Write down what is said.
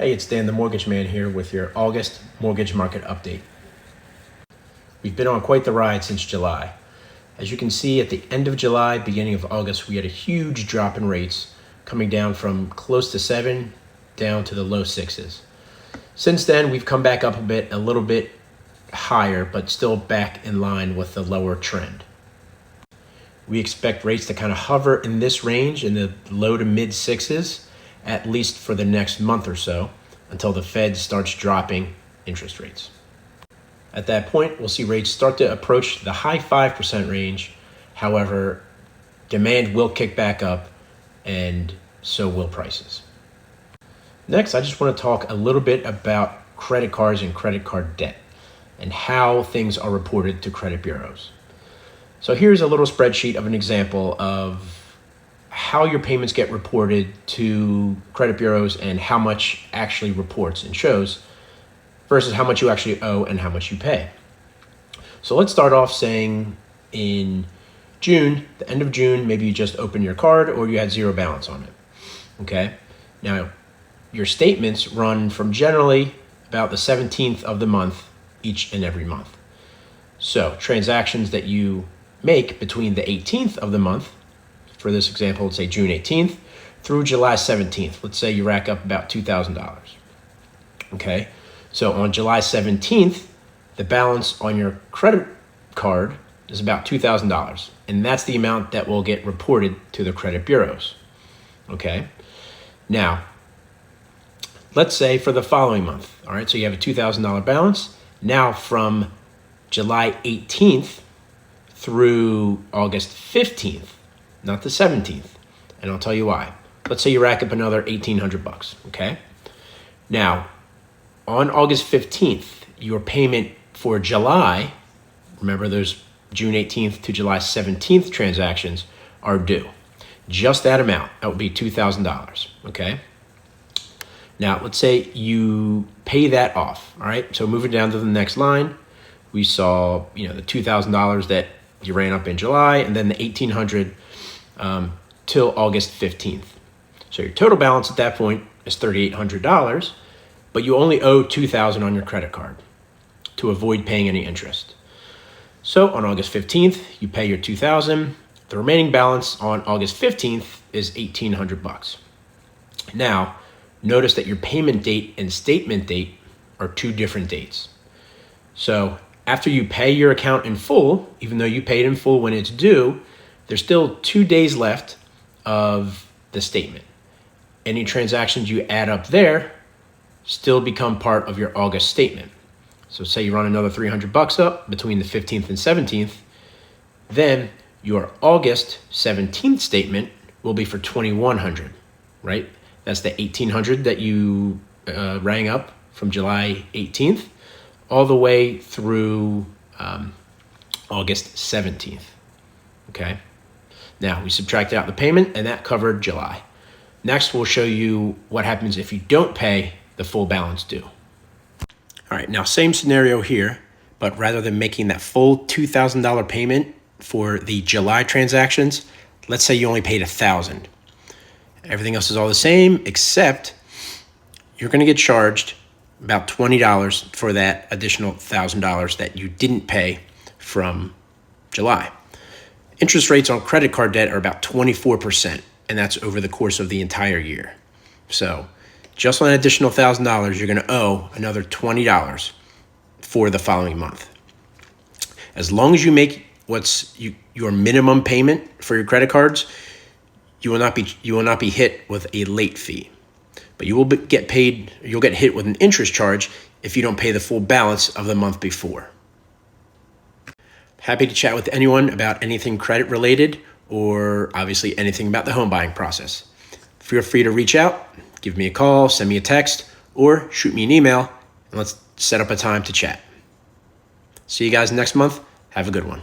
Hey, it's Dan the Mortgage Man here with your August mortgage market update. We've been on quite the ride since July. As you can see, at the end of July, beginning of August, we had a huge drop in rates coming down from close to 7 down to the low 6s. Since then, we've come back up a little bit higher, but still back in line with the lower trend. We expect rates to kind of hover in this range in the low to mid 6s, at least for the next month or so, until the Fed starts dropping interest rates. At that point, we'll see rates start to approach the high 5% range. However, demand will kick back up, and so will prices. Next, I just want to talk a little bit about credit cards and credit card debt and how things are reported to credit bureaus. So here's a little spreadsheet of an example of how your payments get reported to credit bureaus and how much actually reports and shows versus how much you actually owe and how much you pay. So let's start off saying in June, the end of June, maybe you just opened your card or you had zero balance on it. Okay. Now, your statements run from generally about the 17th of the month each and every month. So transactions that you make between the 18th of the month, for this example, let's say June 18th through July 17th. Let's say you rack up about $2,000. Okay. So on July 17th, the balance on your credit card is about $2,000. And that's the amount that will get reported to the credit bureaus. Okay. Now, let's say for the following month. All right. So you have a $2,000 balance. Now from July 18th through August 15th, not the 17th. And I'll tell you why. Let's say you rack up another $1,800. Okay. Now, on August 15th, your payment for July, remember there's June 18th to July 17th transactions, are due. Just that amount. That would be $2,000. Okay. Now, let's say you pay that off. All right. So moving down to the next line, we saw, the $2,000 that you ran up in July, and then the $1,800 till August 15th. So your total balance at that point is $3,800. But you only owe $2,000 on your credit card to avoid paying any interest. So on August 15th, you pay your $2,000. The remaining balance on August 15th is $1,800. Now, notice that your payment date and statement date are two different dates. So after you pay your account in full, even though you paid in full when it's due, there's still 2 days left of the statement. Any transactions you add up there still become part of your August statement. So say you run another $300 up between the 15th and 17th, then your August 17th statement will be for $2,100, right? That's the $1,800 that you rang up from July 18th all the way through August 17th, okay? Now we subtracted out the payment and that covered July. Next, we'll show you what happens if you don't pay the full balance due. All right, now same scenario here, but rather than making that full $2,000 payment for the July transactions, let's say you only paid $1,000. Everything else is all the same, except you're going to get charged about $20 for that additional $1,000 that you didn't pay from July. Interest rates on credit card debt are about 24%, and that's over the course of the entire year. So just on an additional $1,000, you're going to owe another $20 for the following month. As long as you make your minimum payment for your credit cards, you will not be hit with a late fee. But you will get paid. You'll get hit with an interest charge if you don't pay the full balance of the month before. Happy to chat with anyone about anything credit related or obviously anything about the home buying process. Feel free to reach out. Give me a call, send me a text, or shoot me an email, and let's set up a time to chat. See you guys next month. Have a good one.